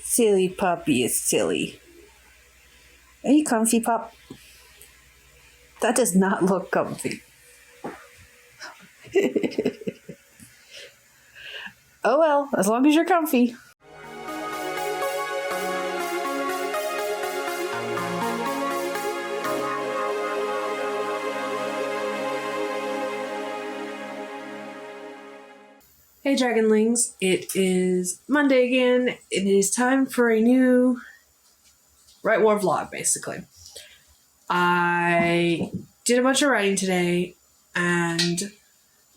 Silly puppy is silly. Are you comfy, pup? That does not look comfy. Oh well, as long as you're comfy. Hey Dragonlings, it is Monday again. It is time for a new Write War vlog, basically. I did a bunch of writing today, and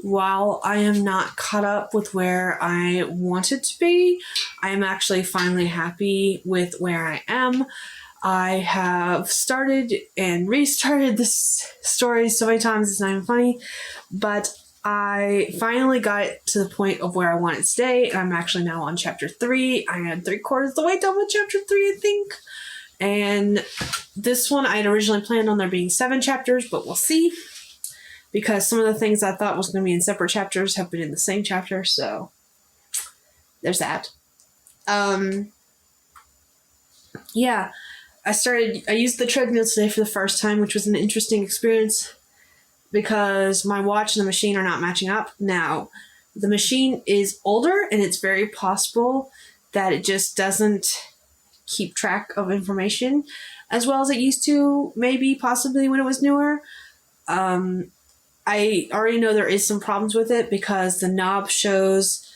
while I am not caught up with where I wanted to be, I am actually finally happy with where I am. I have started and restarted this story so many times it's not even funny, but I finally got it to the point of where I want it to stay, and I'm actually now on chapter 3. I am 3/4 the way done with chapter 3, I think. And this one, I had originally planned on there being 7 chapters, but we'll see. Because some of the things I thought was going to be in separate chapters have been in the same chapter, so there's that. Yeah, I used the treadmill today for the first time, which was an interesting experience because my watch and the machine are not matching up. Now, the machine is older, and it's very possible that it just doesn't keep track of information as well as it used to, maybe possibly when it was newer. I already know there is some problems with it because the knob shows,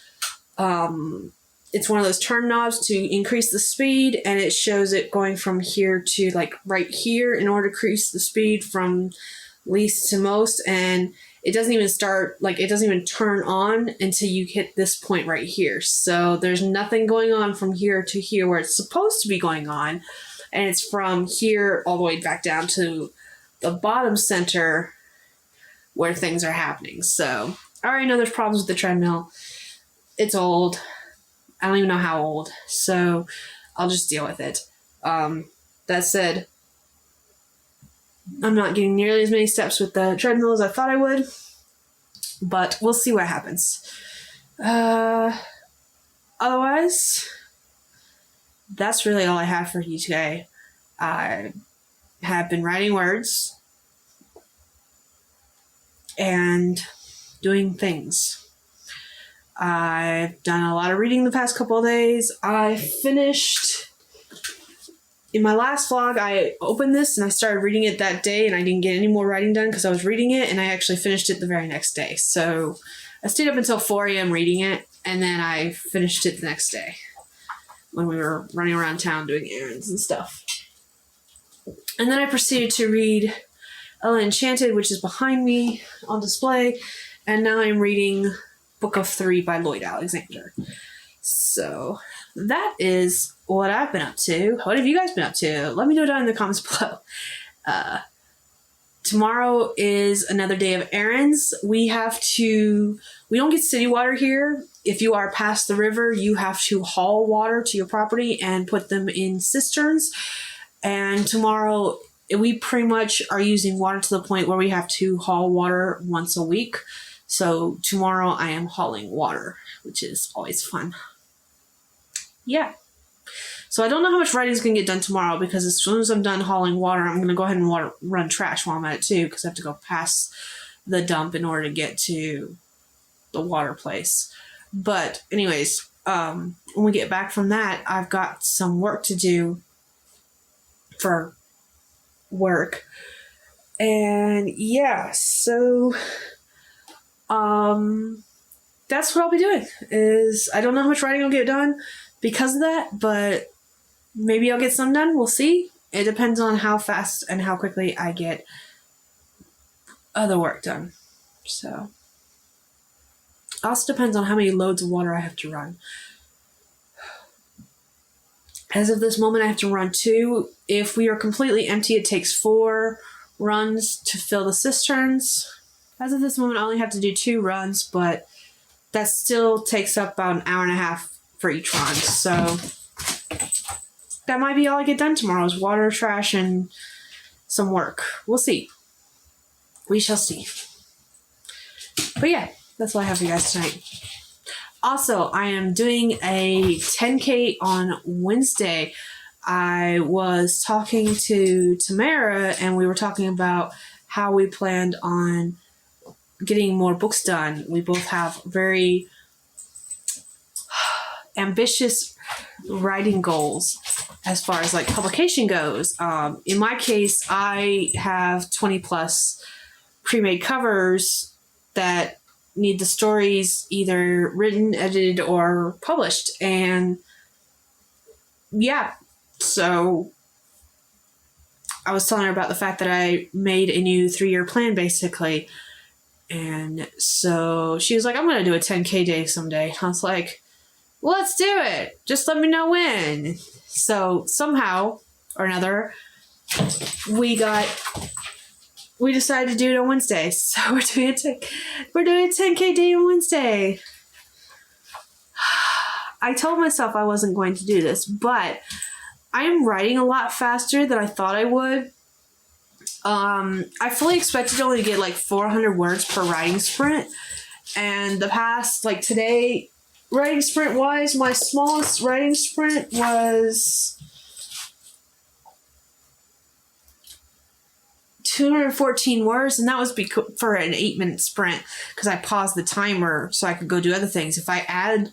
it's one of those turn knobs to increase the speed, and it shows it going from here to like right here in order to increase the speed from least to most, and it doesn't even start, like it doesn't even turn on until you hit this point right here. So there's nothing going on from here to here where it's supposed to be going on, and it's from here all the way back down to the bottom center where things are happening. So I already know there's problems with the treadmill. It's old. I don't even know how old, so I'll just deal with it. That said, I'm not getting nearly as many steps with the treadmill as I thought I would, but we'll see what happens. Otherwise, that's really all I have for you today. I have been writing words and doing things. I've done a lot of reading the past couple of days. I finished... In my last vlog, I opened this and I started reading it that day, and I didn't get any more writing done because I was reading it, and I actually finished it the very next day. So I stayed up until 4 a.m. reading it, and then I finished it the next day when we were running around town doing errands and stuff. And then I proceeded to read Ella Enchanted, which is behind me on display, and now I'm reading Book of 3 by Lloyd Alexander. So that is what I've been up to. What have you guys been up to? Let me know down in the comments below. Tomorrow is another day of errands. We don't get city water here. If you are past the river, you have to haul water to your property and put them in cisterns. And tomorrow, we pretty much are using water to the point where we have to haul water once a week. So tomorrow I am hauling water, which is always fun. Yeah. So I don't know how much writing is going to get done tomorrow, because as soon as I'm done hauling water, I'm going to go ahead and run trash while I'm at it too, because I have to go past the dump in order to get to the water place. But anyways, when we get back from that, I've got some work to do for work. And yeah, so that's what I'll be doing. Is I don't know how much writing I'll get done because of that, but maybe I'll get some done. We'll see. It depends on how fast and how quickly I get other work done. So it also depends on how many loads of water I have to run. As of this moment, I have to run 2. If we are completely empty, it takes 4 runs to fill the cisterns. As of this moment, I only have to do 2 runs, but that still takes up about an hour and a half for each run. So that might be all I get done tomorrow is water, trash, and some work. We'll see. We shall see. But yeah, that's all I have for you guys tonight. Also, I am doing a 10K on Wednesday. I was talking to Tamara, and we were talking about how we planned on getting more books done. We both have very ambitious writing goals as far as like publication goes. In my case, I have 20 plus pre-made covers that need the stories either written, edited, or published. And yeah, so I was telling her about the fact that I made a new 3-year plan basically. And so she was like, I'm going to do a 10K day someday. I was like, well, let's do it. Just let me know when. So somehow or another, we decided to do it on Wednesday. So we're doing a 10K day on Wednesday. I told myself I wasn't going to do this, but I am writing a lot faster than I thought I would. I fully expected only to get like 400 words per writing sprint. And the past, like today, writing sprint wise, my smallest writing sprint was 214 words, and that was for an 8-minute sprint because I paused the timer so I could go do other things. If I add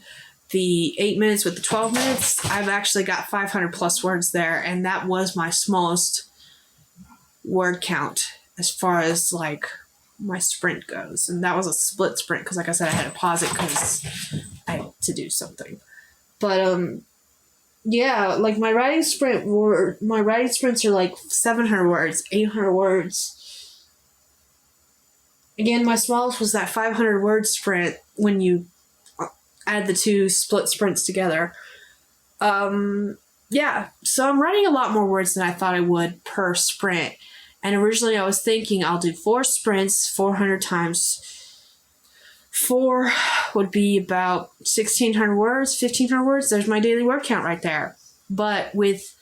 the 8 minutes with the 12 minutes, I've actually got 500 plus words there, and that was my smallest word count as far as like my sprint goes. And that was a split sprint because, like I said, I had to pause it because I had to do something. But yeah, like my writing sprints are like 700 words, 800 words. Again, my smallest was that 500 word sprint when you add the two split sprints together. Yeah, so I'm writing a lot more words than I thought I would per sprint. And originally I was thinking I'll do 4 sprints, 400 times 4 would be about 1,600 words, 1,500 words. There's my daily word count right there. But with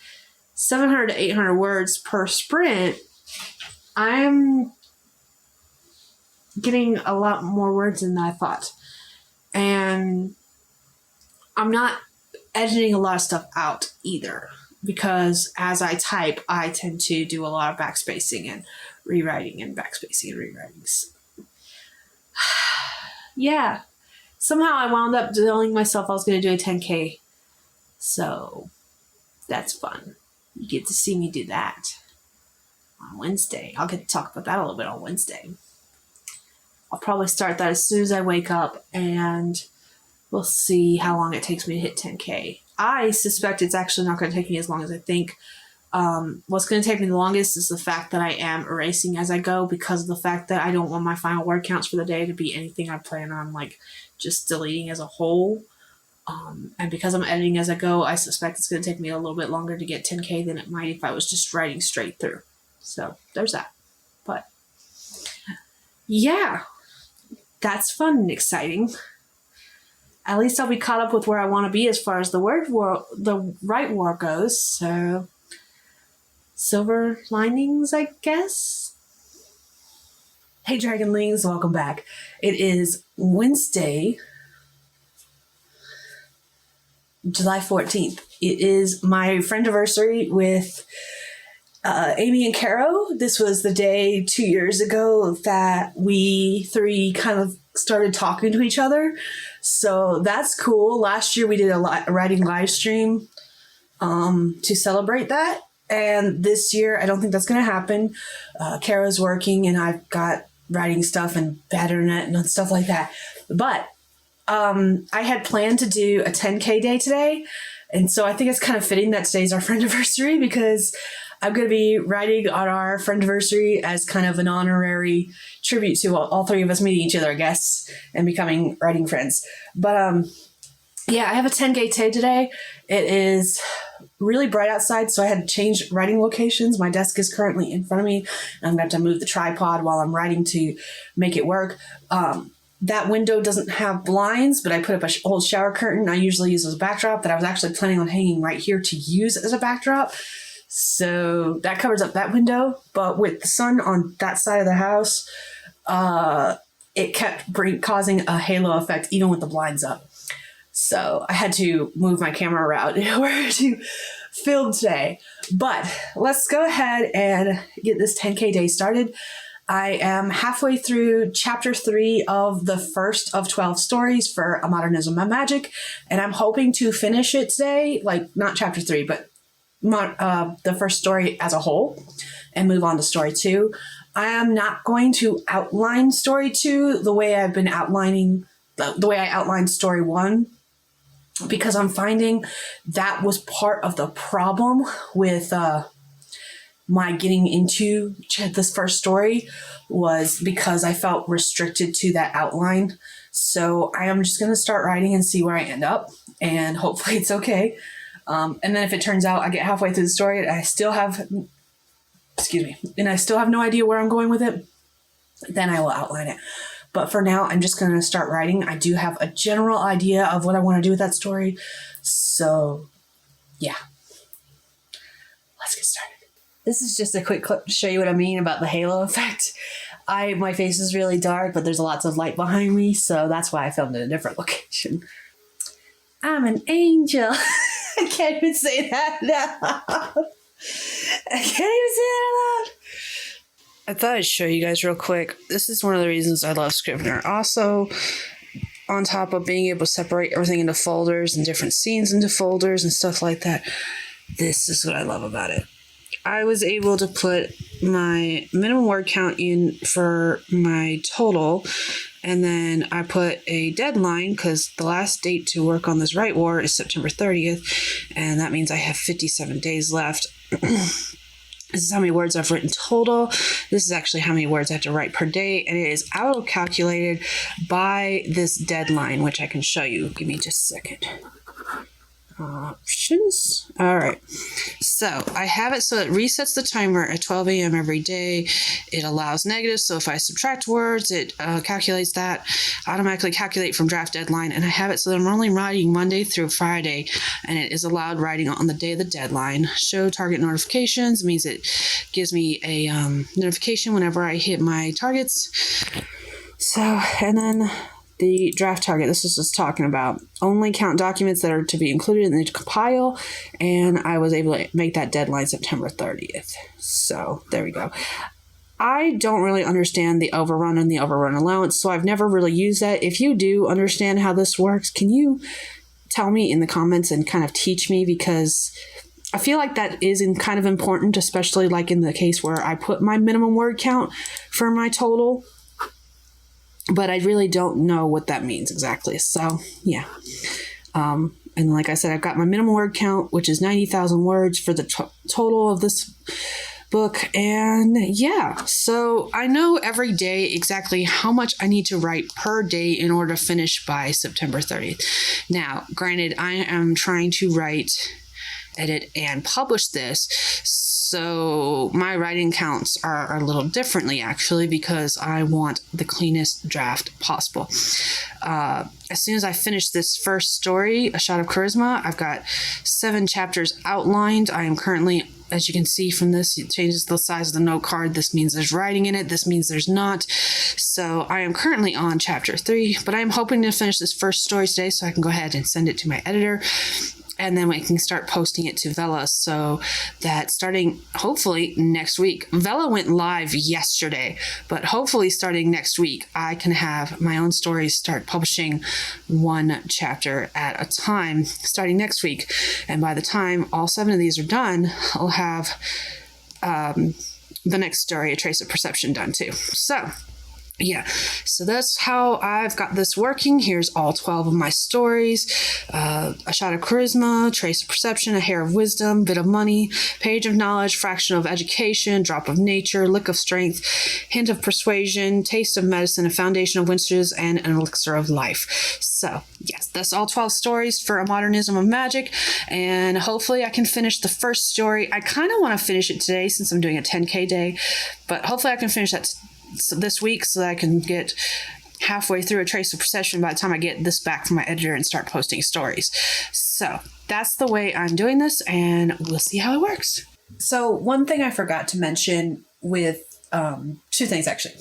700 to 800 words per sprint, I'm getting a lot more words than I thought. And I'm not editing a lot of stuff out either, because as I type, I tend to do a lot of backspacing and rewriting and backspacing and rewriting. Yeah. Somehow I wound up telling myself I was going to do a 10K. So that's fun. You get to see me do that on Wednesday. I'll get to talk about that a little bit on Wednesday. I'll probably start that as soon as I wake up, and we'll see how long it takes me to hit 10K. I suspect it's actually not going to take me as long as I think. What's going to take me the longest is the fact that I am erasing as I go, because of the fact that I don't want my final word counts for the day to be anything I plan on like just deleting as a whole. And because I'm editing as I go, I suspect it's going to take me a little bit longer to get 10K than it might if I was just writing straight through. So there's that. But yeah, that's fun and exciting. At least I'll be caught up with where I want to be as far as the write war goes. So silver linings, I guess. Hey, Dragonlings, welcome back. It is Wednesday, July 14th. It is my friendiversary with Amy and Caro. This was the day 2 years ago that we three kind of started talking to each other. So that's cool. Last year we did a writing live stream to celebrate that. And this year, I don't think that's going to happen. Caro's working, and I've got writing stuff and bad internet and stuff like that. But I had planned to do a 10K day today. And so I think it's kind of fitting that today's our friendiversary, because I'm going to be writing on our friendiversary as kind of an honorary tribute to all three of us meeting each other, I guess, and becoming writing friends. But yeah, I have a 10K day today. It is really bright outside, so I had to change writing locations. My desk is currently in front of me, and I'm going to have to move the tripod while I'm writing to make it work. That window doesn't have blinds, but I put up an old shower curtain I usually use as a backdrop that I was actually planning on hanging right here to use as a backdrop. So that covers up that window. But with the sun on that side of the house, it kept causing a halo effect even with the blinds up. So I had to move my camera around in order to film today. But let's go ahead and get this 10K day started. I am halfway through chapter 3 of the first of 12 stories for A Modernism of Magic, and I'm hoping to finish it today, like not chapter 3, but the first story as a whole, and move on to story 2. I am not going to outline story 2 the way I've been outlining, the way I outlined story 1, because I'm finding that was part of the problem with my getting into this first story, was because I felt restricted to that outline. So I am just going to start writing and see where I end up, and hopefully it's okay. And then if it turns out I get halfway through the story and I still have no idea where I'm going with it, then I will outline it. But for now, I'm just going to start writing. I do have a general idea of what I want to do with that story. So, yeah. Let's get started. This is just a quick clip to show you what I mean about the halo effect. My face is really dark, but there's lots of light behind me, so that's why I filmed in a different location. I'm an angel. I can't even say that now. I can't even say that out loud. I thought I'd show you guys real quick. This is one of the reasons I love Scrivener. Also, on top of being able to separate everything into folders and different scenes into folders and stuff like that, this is what I love about it. I was able to put my minimum word count in for my total, and then I put a deadline because the last date to work on this Right War is September 30th, and that means I have 57 days left. This is how many words I've written total. This is actually how many words I have to write per day, and it is auto-calculated by this deadline, which I can show you. Give me just a second. Options. All right. So I have it so it resets the timer at 12 a.m. every day. It allows negatives. So if I subtract words, it calculates that, automatically calculate from draft deadline. And I have it so that I'm only writing Monday through Friday, and it is allowed writing on the day of the deadline. Show target notifications means it gives me a notification whenever I hit my targets. So, and then the draft target, this is just talking about only count documents that are to be included in the compile, and I was able to make that deadline September 30th. So there we go. I don't really understand the overrun and the overrun allowance, so I've never really used that. If you do understand how this works, can you tell me in the comments and kind of teach me? Because I feel like that is kind of important, especially like in the case where I put my minimum word count for my total. But I really don't know what that means exactly. So, yeah. And like I said, I've got my minimum word count, which is 90,000 words for the total of this book. And yeah, so I know every day exactly how much I need to write per day in order to finish by September 30th. Now, granted, I am trying to write, edit, and publish this, so my writing counts are a little differently, actually, because I want the cleanest draft possible. As soon as I finish this first story, A Shot of Charisma, I've got 7 chapters outlined. I am currently, as you can see from this, it changes the size of the note card. This means there's writing in it. This means there's not. So I am currently on chapter 3, but I am hoping to finish this first story today so I can go ahead and send it to my editor. And then we can start posting it to Vella, so that starting hopefully next week. Vella went live yesterday, but hopefully starting next week, I can have my own stories start publishing 1 chapter at a time starting next week. And by the time all 7 of these are done, I'll have the next story, A Trace of Perception, done too. So yeah, so that's how I've got this working. Here's all 12 of my stories. A Shot of Charisma, Trace of Perception, A Hair of Wisdom, Bit of Money, Page of Knowledge, Fraction of Education, Drop of Nature, Lick of Strength, Hint of Persuasion, Taste of Medicine, A Foundation of Witches, and An Elixir of Life. So, yes, that's all 12 stories for A Modernism of Magic, and hopefully I can finish the first story. I kind of want to finish it today since I'm doing a 10K day, but hopefully I can finish that this week so that I can get halfway through A Trace of Perception by the time I get this back from my editor and start posting stories. So that's the way I'm doing this, and we'll see how it works. So one thing I forgot to mention with 2 things actually.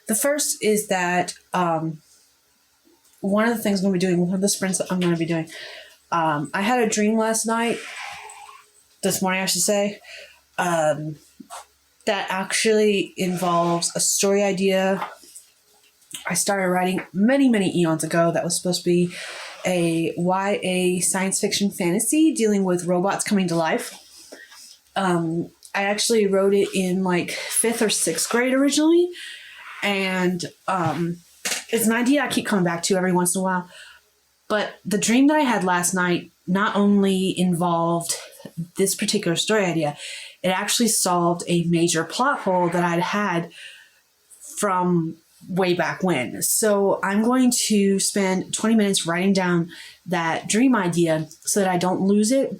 The first is that one of the things I'm going to be doing, one of the sprints that I'm going to be doing, I had a dream this morning, I should say, that actually involves a story idea I started writing many, many eons ago that was supposed to be a YA science fiction fantasy dealing with robots coming to life. I actually wrote it in like 5th or 6th grade originally. And it's an idea I keep coming back to every once in a while. But the dream that I had last night not only involved this particular story idea, it actually solved a major plot hole that I'd had from way back when. So I'm going to spend 20 minutes writing down that dream idea so that I don't lose it.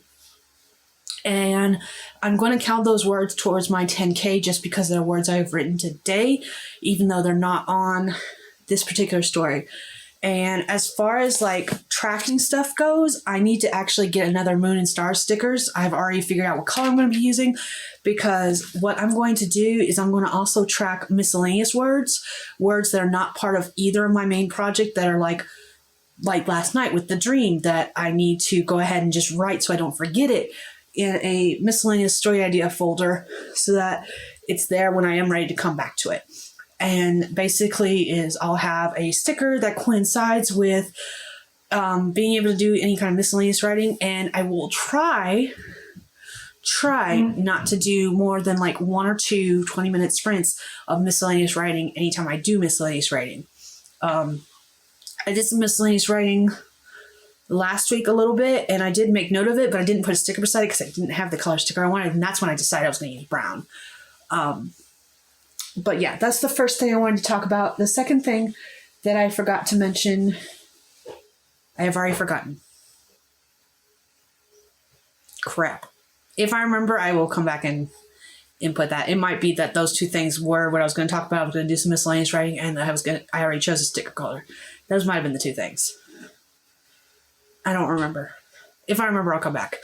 And I'm going to count those words towards my 10K just because they're words I've written today, even though they're not on this particular story. And as far as like tracking stuff goes, I need to actually get another moon and star stickers. I've already figured out what color I'm going to be using, because what I'm going to do is I'm going to also track miscellaneous words that are not part of either of my main project, that are like last night with the dream, that I need to go ahead and just write so I don't forget it in a miscellaneous story idea folder so that it's there when I am ready to come back to it. And basically is I'll have a sticker that coincides with being able to do any kind of miscellaneous writing. And I will try not to do more than like 1 or 2 20-minute sprints of miscellaneous writing anytime I do miscellaneous writing. I did some miscellaneous writing last week a little bit, and I did make note of it, but I didn't put a sticker beside it because I didn't have the color sticker I wanted, and that's when I decided I was going to use brown. But yeah, that's the first thing I wanted to talk about. The second thing that I forgot to mention, I have already forgotten. Crap. If I remember, I will come back and input that. It might be that those 2 things were what I was going to talk about. I was going to do some miscellaneous writing, and I already chose a sticker color. Those might have been the 2 things. I don't remember. If I remember, I'll come back.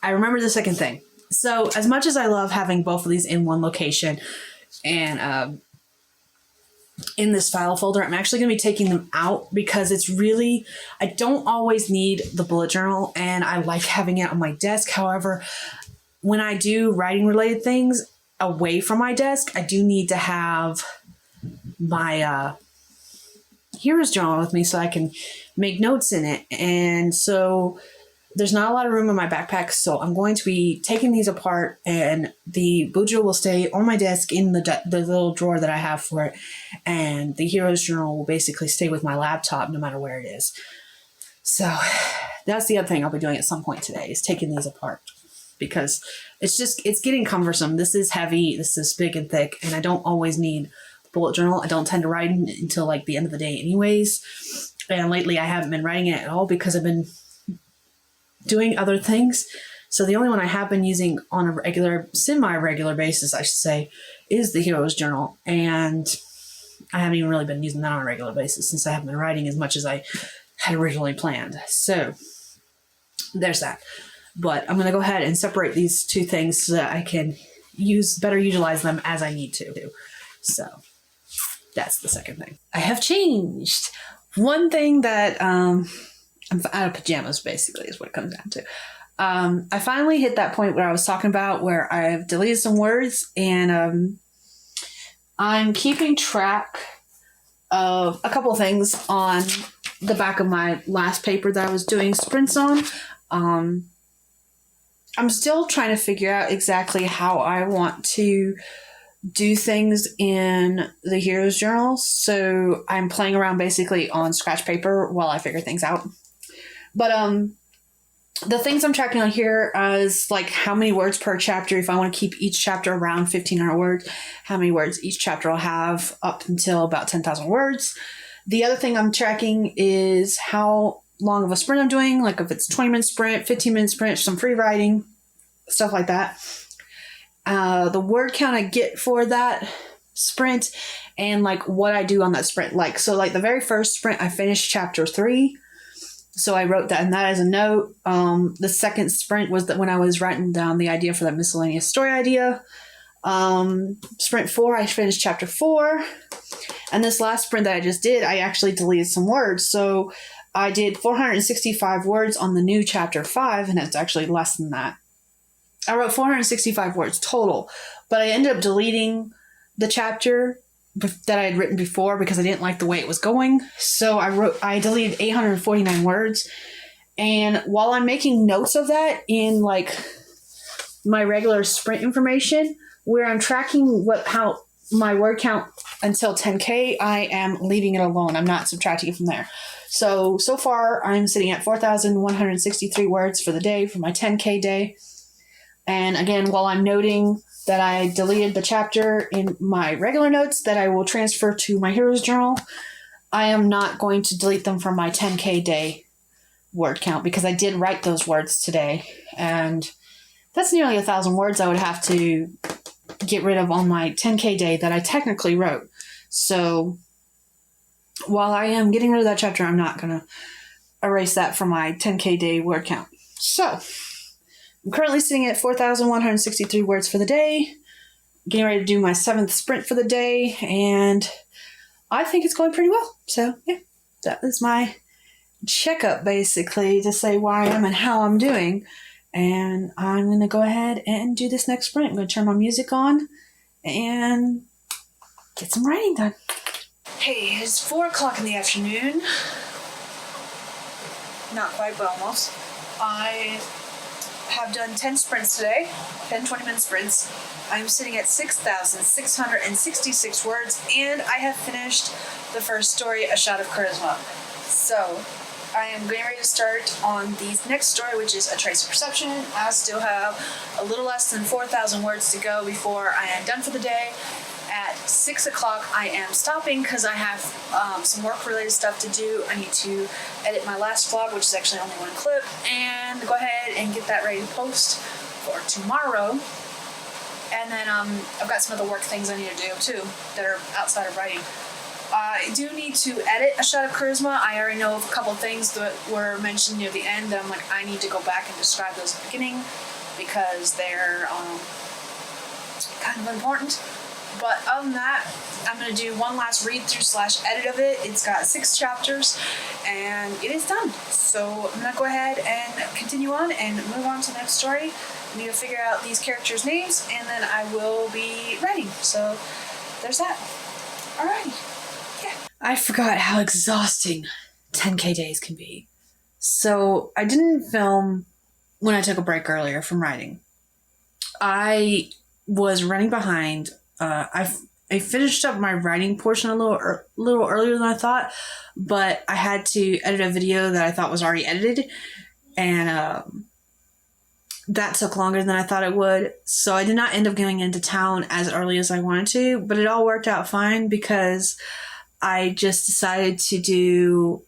I remember the second thing. So as much as I love having both of these in one location and in this file folder, I'm actually going to be taking them out because it's really, I don't always need the bullet journal and I like having it on my desk. However, when I do writing related things away from my desk, I do need to have my hero's journal with me so I can make notes in it. And so there's not a lot of room in my backpack, so I'm going to be taking these apart, and the Bujo will stay on my desk in the little drawer that I have for it, and the hero's journal will basically stay with my laptop no matter where it is. So that's the other thing I'll be doing at some point today, is taking these apart, because it's getting cumbersome. This is heavy, this is big and thick, and I don't always need the bullet journal. I don't tend to write until like the end of the day anyways, and lately I haven't been writing it at all because I've been doing other things. So the only one I have been using on a regular, semi-regular basis, I should say, is the hero's journal. And I haven't even really been using that on a regular basis since I haven't been writing as much as I had originally planned. So there's that. But I'm going to go ahead and separate these 2 things so that I can better utilize them as I need to. So that's the second thing. I have changed. One thing that, I'm out of pajamas, basically, is what it comes down to. I finally hit that point where I was talking about where I've deleted some words, and I'm keeping track of a couple of things on the back of my last paper that I was doing sprints on. I'm still trying to figure out exactly how I want to do things in the hero's journal. So I'm playing around basically on scratch paper while I figure things out. But the things I'm tracking on here is like how many words per chapter. If I want to keep each chapter around 1,500 words, how many words each chapter will have up until about 10,000 words. The other thing I'm tracking is how long of a sprint I'm doing, like if it's 20-minute sprint, 15-minute sprint, some free writing, stuff like that. The word count I get for that sprint, and like what I do on that sprint. So like the very first sprint, I finished chapter 3. So I wrote that, and that as a note. The second sprint was that when I was writing down the idea for that miscellaneous story idea. Sprint 4, I finished chapter 4. And this last sprint that I just did, I actually deleted some words. So I did 465 words on the new chapter 5, and it's actually less than that. I wrote 465 words total, but I ended up deleting the chapter that I had written before because I didn't like the way it was going. So I deleted 849 words. And while I'm making notes of that in like my regular sprint information, where I'm tracking how my word count until 10K, I am leaving it alone. I'm not subtracting it from there. So far I'm sitting at 4,163 words for the day for my 10K day. And again, while I'm noting that I deleted the chapter in my regular notes that I will transfer to my hero's journal, I am not going to delete them from my 10K day word count because I did write those words today. And that's nearly 1,000 words I would have to get rid of on my 10K day that I technically wrote. So while I am getting rid of that chapter, I'm not going to erase that from my 10K day word count. So I'm currently sitting at 4,163 words for the day, getting ready to do my 7th sprint for the day, and I think it's going pretty well. So yeah, that is my checkup basically to say where I am and how I'm doing. And I'm going to go ahead and do this next sprint. I'm going to turn my music on and get some writing done. Hey, it's 4 o'clock in the afternoon. Not quite, but almost. I have done 10 sprints today, 10 20-minute sprints. I'm sitting at 6,666 words, and I have finished the first story, A Shot of Charisma. So I am getting ready to start on the next story, which is A Trace of Perception. I still have a little less than 4,000 words to go before I am done for the day. At 6 o'clock, I am stopping because I have some work-related stuff to do. I need to edit my last vlog, which is actually only one clip, and go ahead and get that ready to post for tomorrow. And then I've got some other work things I need to do, too, that are outside of writing. I do need to edit A Shot of Charisma. I already know of a couple things that were mentioned near the end that I'm like, I need to go back and describe those at the beginning because they're kind of important. But other than that, I'm going to do one last read-through/edit of it. It's got 6 chapters, and it is done. So I'm going to go ahead and continue on and move on to the next story. I need to figure out these characters' names, and then I will be writing. So there's that. Alrighty. Yeah. I forgot how exhausting 10K days can be. So I didn't film when I took a break earlier from writing. I was running behind. I finished up my writing portion a little earlier than I thought, but I had to edit a video that I thought was already edited, and that took longer than I thought it would. So I did not end up getting into town as early as I wanted to, but it all worked out fine because I just decided to do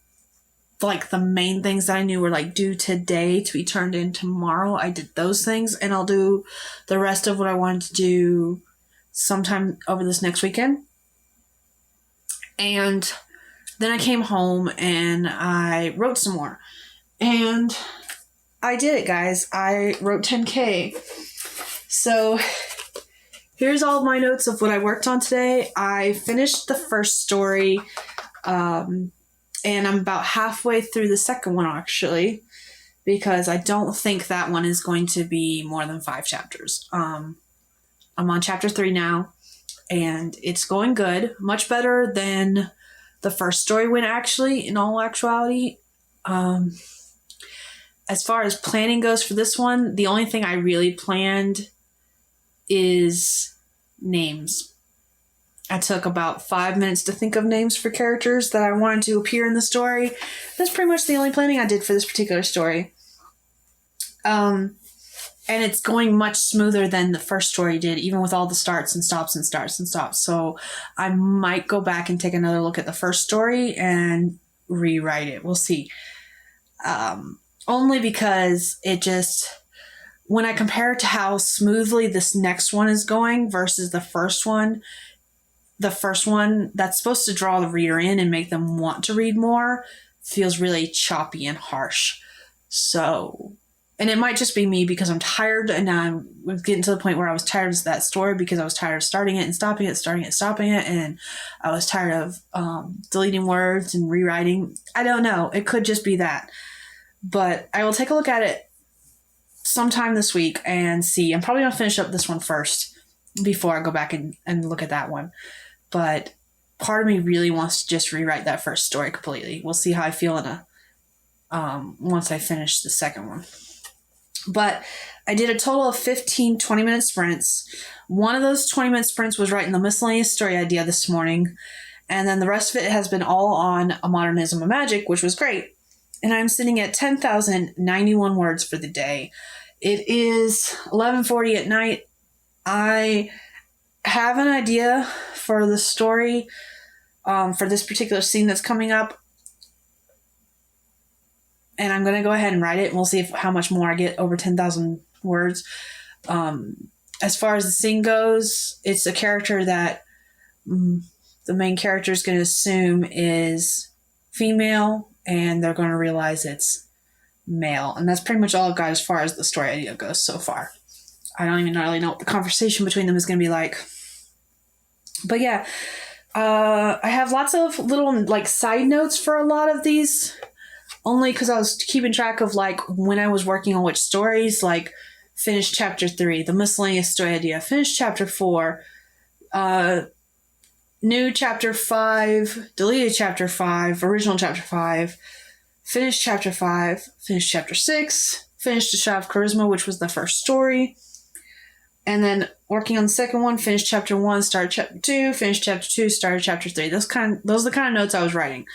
like the main things that I knew were like due today to be turned in tomorrow. I did those things, and I'll do the rest of what I wanted to do sometime over this next weekend. And then I came home and I wrote some more. And I did it, guys. I wrote 10K. So here's all of my notes of what I worked on today. I finished the first story, and I'm about halfway through the second one, actually, because I don't think that one is going to be more than 5 chapters. I'm on chapter 3 now, and it's going good. Much better than the first story went, actually, in all actuality. As far as planning goes for this one, the only thing I really planned is names. I took about 5 minutes to think of names for characters that I wanted to appear in the story. That's pretty much the only planning I did for this particular story. And it's going much smoother than the first story did, even with all the starts and stops and starts and stops. So I might go back and take another look at the first story and rewrite it. We'll see. Only because it just, when I compare it to how smoothly this next one is going versus the first one that's supposed to draw the reader in and make them want to read more feels really choppy and harsh. So and it might just be me because I'm tired, and I'm getting to the point where I was tired of that story because I was tired of starting it and stopping it, starting it, stopping it, and I was tired of deleting words and rewriting. I don't know. It could just be that. But I will take a look at it sometime this week and see. I'm probably going to finish up this one first before I go back and look at that one. But part of me really wants to just rewrite that first story completely. We'll see how I feel in once I finish the second one. But I did a total of 15 20-minute sprints. One of those 20-minute sprints was writing the miscellaneous story idea this morning. And then the rest of it has been all on A Modernism of Magic, which was great. And I'm sitting at 10,091 words for the day. It is 11:40 at night. I have an idea for the story for this particular scene that's coming up. And I'm going to go ahead and write it, and we'll see how much more I get over 10,000 words. As far as the scene goes, it's a character that the main character is going to assume is female, and they're going to realize it's male. And that's pretty much all I've got as far as the story idea goes so far. I don't even really know what the conversation between them is going to be like. But yeah, I have lots of little side notes for a lot of these, only because I was keeping track of when I was working on which stories, finished chapter 3, the miscellaneous story idea, finished chapter 4, new chapter 5, deleted chapter 5, original chapter 5, finished chapter 5, finished chapter 6, finished A Shot of Charisma, which was the first story, and then working on the second one, finished chapter 1, started chapter 2, finished chapter 2, started chapter 3. Those are the kind of notes I was writing.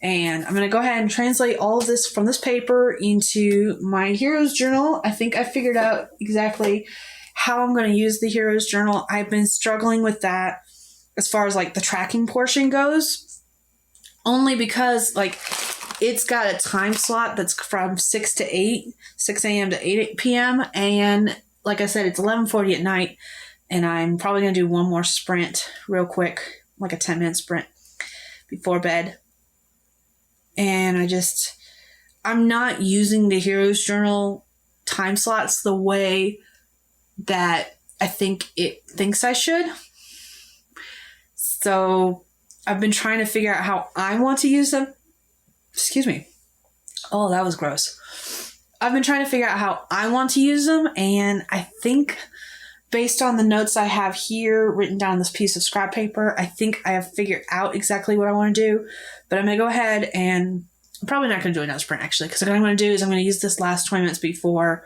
And I'm going to go ahead and translate all of this from this paper into my Heroes Journal. I think I figured out exactly how I'm going to use the Heroes Journal. I've been struggling with that as far as the tracking portion goes, only because it's got a time slot that's from 6 a.m. to 8 p.m. And like I said, it's 11:40 at night, and I'm probably going to do one more sprint real quick, a 10-minute sprint before bed. And I'm not using the Heroes Journal time slots the way that I think it thinks I should. So I've been trying to figure out how I want to use them. Excuse me. Oh, that was gross. I've been trying to figure out how I want to use them. And I think based on the notes I have here written down on this piece of scrap paper, I think I have figured out exactly what I want to do. But I'm going to go ahead, and I'm probably not going to do another sprint actually, because what I'm going to do is I'm going to use this last 20 minutes before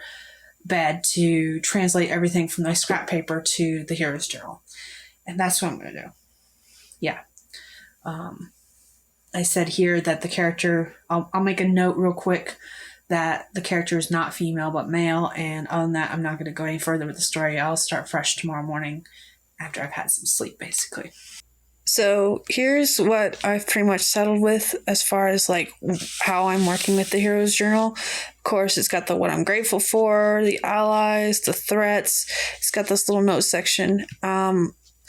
bed to translate everything from my scrap paper to the Heroes Journal. And that's what I'm going to do. Yeah. I said here that the character, I'll make a note real quick that the character is not female but male, and other than that, I'm not going to go any further with the story. I'll start fresh tomorrow morning after I've had some sleep, basically. So here's what I've pretty much settled with as far as how I'm working with the Heroes Journal. Of course, it's got the what I'm grateful for, the allies, the threats. It's got this little note section.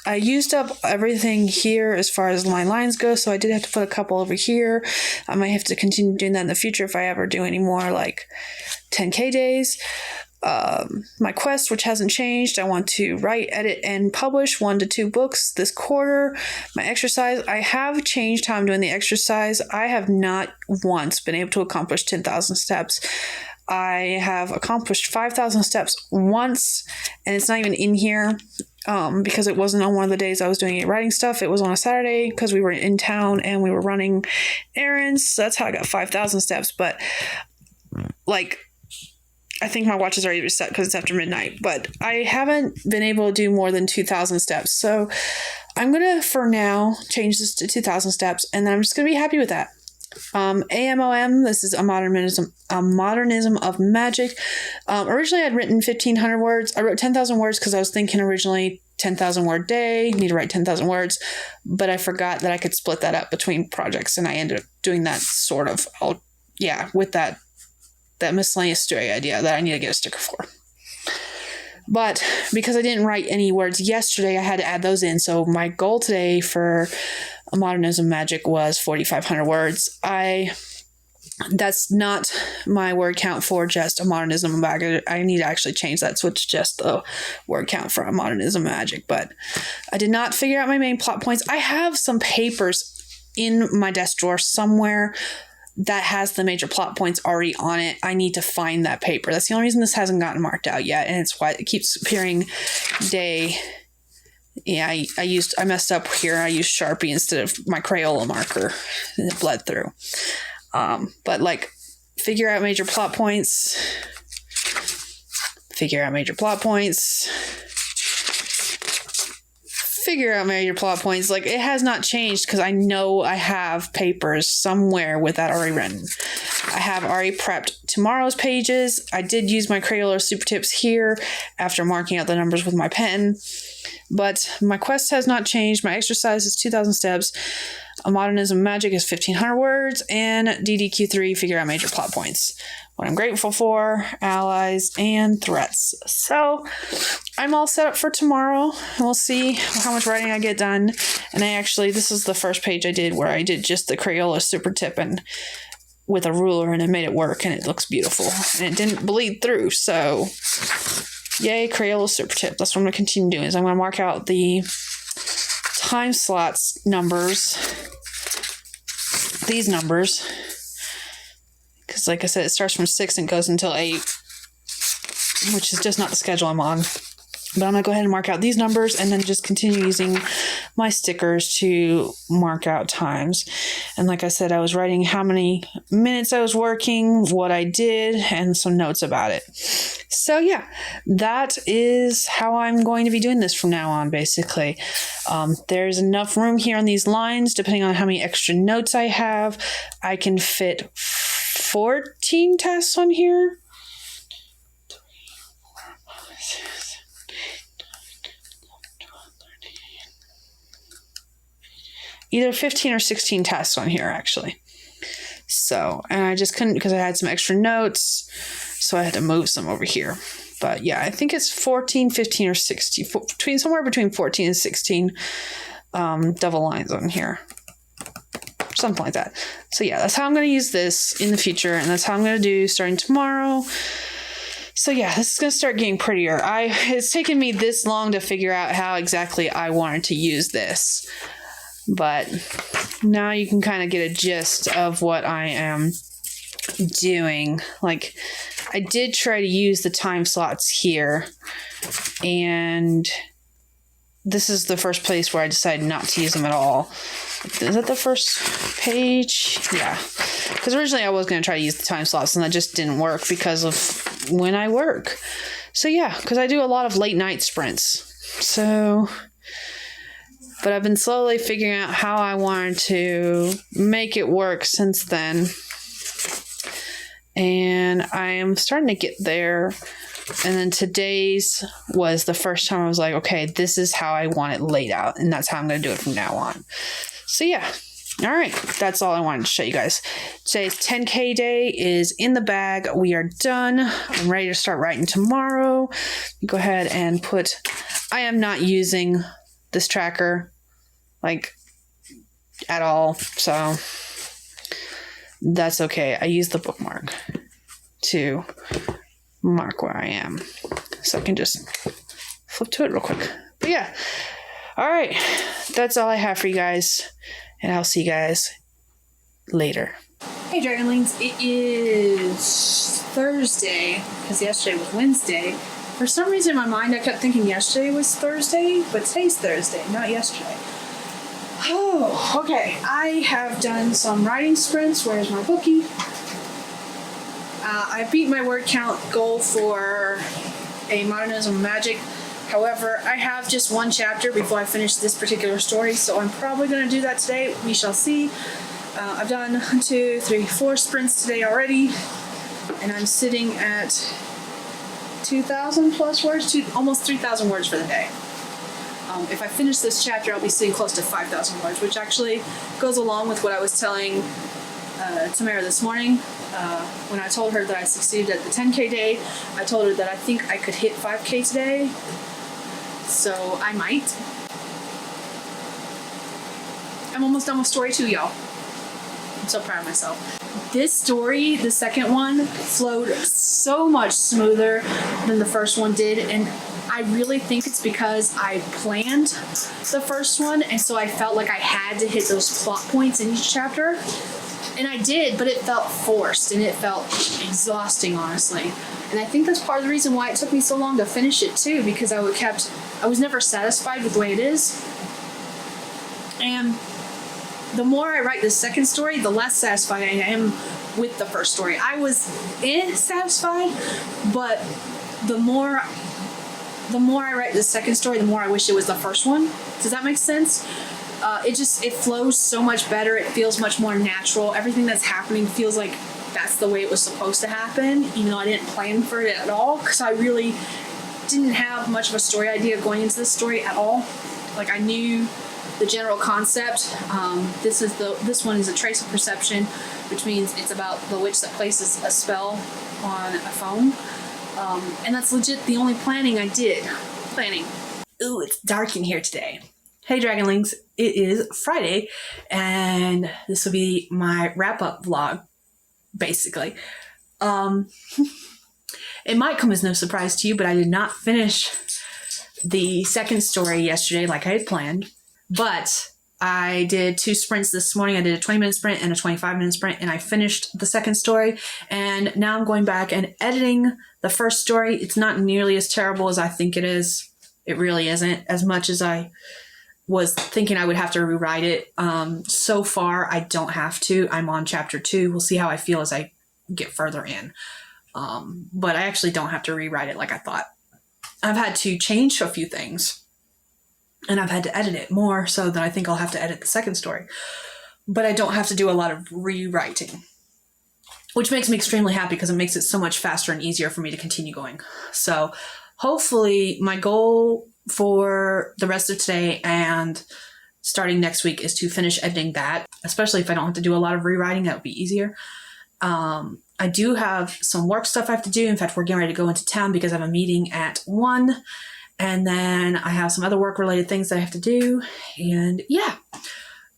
I used up everything here as far as my lines go, so I did have to put a couple over here. I might have to continue doing that in the future if I ever do any more 10K days. My quest, which hasn't changed, I want to write, edit, and publish 1 to 2 books this quarter. My exercise, I have changed how I'm doing the exercise. I have not once been able to accomplish 10,000 steps. I have accomplished 5,000 steps once, and it's not even in here because it wasn't on one of the days I was doing writing stuff. It was on a Saturday because we were in town and we were running errands. So that's how I got 5,000 steps. But I think my watch is already reset because it's after midnight, but I haven't been able to do more than 2,000 steps. So I'm going to, for now, change this to 2,000 steps, and then I'm just going to be happy with that. AMOM, this is a modernism of magic. Originally I'd written 1,500 words. I wrote 10,000 words because I was thinking originally 10,000 word day, need to write 10,000 words, but I forgot that I could split that up between projects, and I ended up doing that sort of, with that miscellaneous story idea that I need to get a sticker for. But because I didn't write any words yesterday, I had to add those in. So my goal today for a modernism magic was 4,500 words. I That's not my word count for just a modernism magic. I need to actually change that so it's just the word count for a modernism magic. But I did not figure out my main plot points. I have some papers in my desk drawer somewhere that has the major plot points already on it. I need to find that paper. That's the only reason this hasn't gotten marked out yet, and it's why it keeps appearing day. Yeah, I messed up here. I used Sharpie instead of my Crayola marker, and it bled through. But like, figure out major plot points. Figure out major plot points. Figure out major plot points. Like, it has not changed because I know I have papers somewhere with that already written. I have already prepped tomorrow's pages. I did use my Crayola super tips here after marking out the numbers with my pen, but my quest has not changed. My exercise is 2,000 steps. A modernism magic is 1,500 words, and DDQ3, figure out major plot points. What I'm grateful for, allies, and threats. So I'm all set up for tomorrow. We'll see how much writing I get done. And this is the first page I did where I did just the Crayola super tip and with a ruler, and it made it work, and it looks beautiful. And it didn't bleed through, so yay, Crayola super tip. That's what I'm going to continue doing, is I'm going to mark out the time slots numbers, these numbers, because like I said, it starts from 6 and goes until 8, which is just not the schedule I'm on. But I'm going to go ahead and mark out these numbers and then just continue using my stickers to mark out times. And like I said, I was writing how many minutes I was working, what I did, and some notes about it. So yeah, that is how I'm going to be doing this from now on, basically. There's enough room here on these lines, depending on how many extra notes I have. I can fit 14 tests on here. Either 15 or 16 tests on here, actually. So, and I just couldn't because I had some extra notes, so I had to move some over here. But yeah, I think it's 14, 15, or 16, somewhere between 14 and 16 double lines on here. Something like that. So yeah, that's how I'm going to use this in the future, and that's how I'm going to do starting tomorrow. So yeah, this is going to start getting prettier. It's taken me this long to figure out how exactly I wanted to use this. But now you can kind of get a gist of what I am doing. Like, I did try to use the time slots here, and this is the first place where I decided not to use them at all. Is that the first page? Yeah. Because originally I was going to try to use the time slots, and that just didn't work because of when I work. So yeah, because I do a lot of late night sprints. So... but I've been slowly figuring out how I wanted to make it work since then. And I am starting to get there. And then today's was the first time I was like, okay, this is how I want it laid out. And that's how I'm going to do it from now on. So yeah. All right. That's all I wanted to show you guys. Today's 10K day is in the bag. We are done. I'm ready to start writing tomorrow. Go ahead and I am not using this tracker like at all, so that's okay. I use the bookmark to mark where I am, so I can just flip to it real quick. But yeah, all right, that's all I have for you guys, and I'll see you guys later. Hey Dragonlings, it is Thursday because yesterday was Wednesday. For some reason in my mind I kept thinking yesterday was Thursday, but today's Thursday, not yesterday. Oh, okay. I have done some writing sprints. Where's my bookie? I beat my word count goal for a modernism magic. However, I have just one chapter before I finish this particular story, so I'm probably going to do that today. We shall see. I've done 2, 3, 4 sprints today already, and I'm sitting at 2,000 plus words, almost 3,000 words for the day. If I finish this chapter, I'll be sitting close to 5,000 words, which actually goes along with what I was telling Tamara this morning. When I told her that I succeeded at the 10K day, I told her that I think I could hit 5K today. So I might. I'm almost done with story 2, y'all. I'm so proud of myself. This story, the second one, flowed so much smoother than the first one did, and I really think it's because I planned the first one, and so I felt like I had to hit those plot points in each chapter. And I did, but it felt forced, and it felt exhausting, honestly. And I think that's part of the reason why it took me so long to finish it, too, because I was never satisfied with the way it is. And the more I write the second story, the less satisfied I am with the first story. I was satisfied, but the more I write the second story, the more I wish it was the first one. Does that make sense? It flows so much better. It feels much more natural. Everything that's happening feels like that's the way it was supposed to happen, even though I didn't plan for it at all, because I really didn't have much of a story idea going into this story at all. Like, I knew the general concept. This one is a trace of perception, which means it's about the witch that places a spell on a phone. And that's legit the only planning I did. Ooh, it's dark in here today. Hey Dragonlings, it is Friday, and this will be my wrap-up vlog, basically. It might come as no surprise to you, but I did not finish the second story yesterday like I had planned, but I did 2 sprints this morning. I did a 20-minute sprint and a 25-minute sprint, and I finished the second story, and now I'm going back and editing the first story. It's not nearly as terrible as I think it is. It really isn't, as much as I was thinking I would have to rewrite it. So far, I don't have to. I'm on chapter 2. We'll see how I feel as I get further in. But I actually don't have to rewrite it like I thought. I've had to change a few things, and I've had to edit it more so than I think I'll have to edit the second story. But I don't have to do a lot of rewriting, which makes me extremely happy because it makes it so much faster and easier for me to continue going. So hopefully my goal for the rest of today and starting next week is to finish editing that, especially if I don't have to do a lot of rewriting. That would be easier. I do have some work stuff I have to do. In fact, we're getting ready to go into town because I have a meeting at 1, and then I have some other work related things that I have to do. And yeah,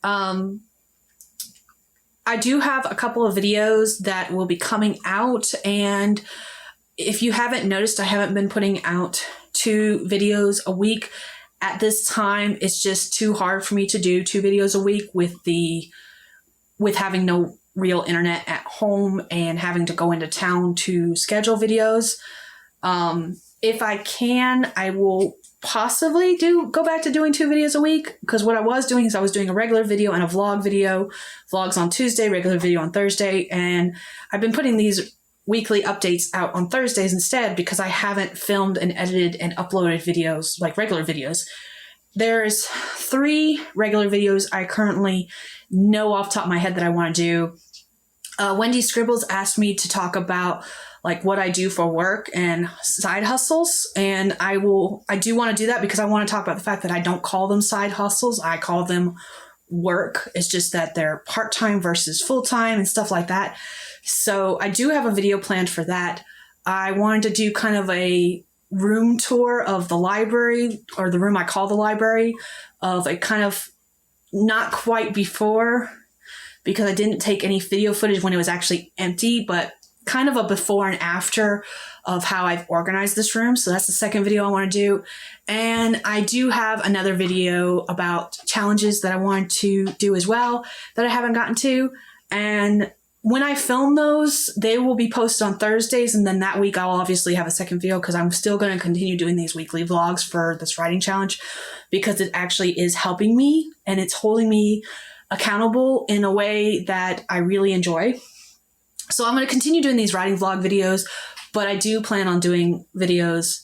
I do have a couple of videos that will be coming out, and if you haven't noticed, I haven't been putting out 2 videos a week. At this time, it's just too hard for me to do 2 videos a week with having no real internet at home and having to go into town to schedule videos. If I can, I will possibly go back to doing 2 videos a week, because what I was doing is I was doing a regular video and a vlog video. Vlogs on Tuesday, regular video on Thursday, and I've been putting these weekly updates out on Thursdays instead because I haven't filmed and edited and uploaded videos like regular videos. There's 3 regular videos I currently know off the top of my head that I want to do. Wendy Scribbles asked me to talk about like what I do for work and side hustles, and I do want to do that because I want to talk about the fact that I don't call them side hustles. I call them work. It's just that they're part-time versus full-time and stuff like that. So I do have a video planned for that. I wanted to do kind of a room tour of the library, or the room I call the library, of a kind of not quite before, because I didn't take any video footage when it was actually empty, but kind of a before and after of how I've organized this room. So that's the second video I want to do. And I do have another video about challenges that I want to do as well that I haven't gotten to. And when I film those, they will be posted on Thursdays. And then that week I'll obviously have a second video, because I'm still going to continue doing these weekly vlogs for this writing challenge, because it actually is helping me and it's holding me accountable in a way that I really enjoy. So I'm going to continue doing these writing vlog videos, but I do plan on doing videos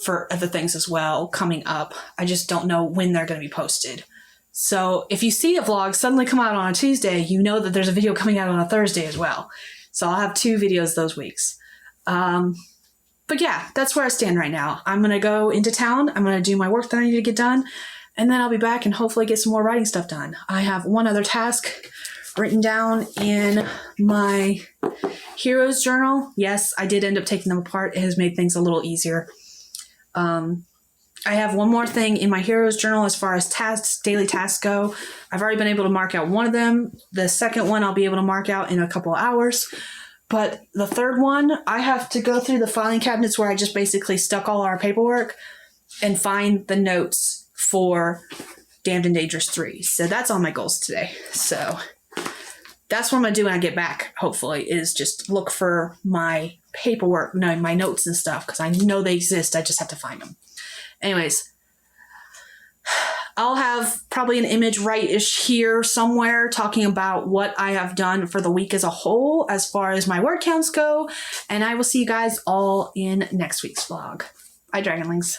for other things as well coming up. I just don't know when they're going to be posted. So if you see a vlog suddenly come out on a Tuesday, you know that there's a video coming out on a Thursday as well. So I'll have 2 videos those weeks. But yeah, that's where I stand right now. I'm going to go into town. I'm going to do my work that I need to get done, and then I'll be back and hopefully get some more writing stuff done. I have one other task written down in my heroes journal. Yes, I did end up taking them apart. It has made things a little easier. I have one more thing in my heroes journal as far as tasks, daily tasks go. I've already been able to mark out one of them. The second one I'll be able to mark out in a couple of hours. But the third one, I have to go through the filing cabinets where I just basically stuck all our paperwork and find the notes for Damned and Dangerous 3. So that's on my goals today. So that's what I'm going to do when I get back, hopefully, is just look for my paperwork, no, my notes and stuff, because I know they exist. I just have to find them. Anyways, I'll have probably an image right-ish here somewhere talking about what I have done for the week as a whole as far as my word counts go. And I will see you guys all in next week's vlog. Bye, Dragonlings.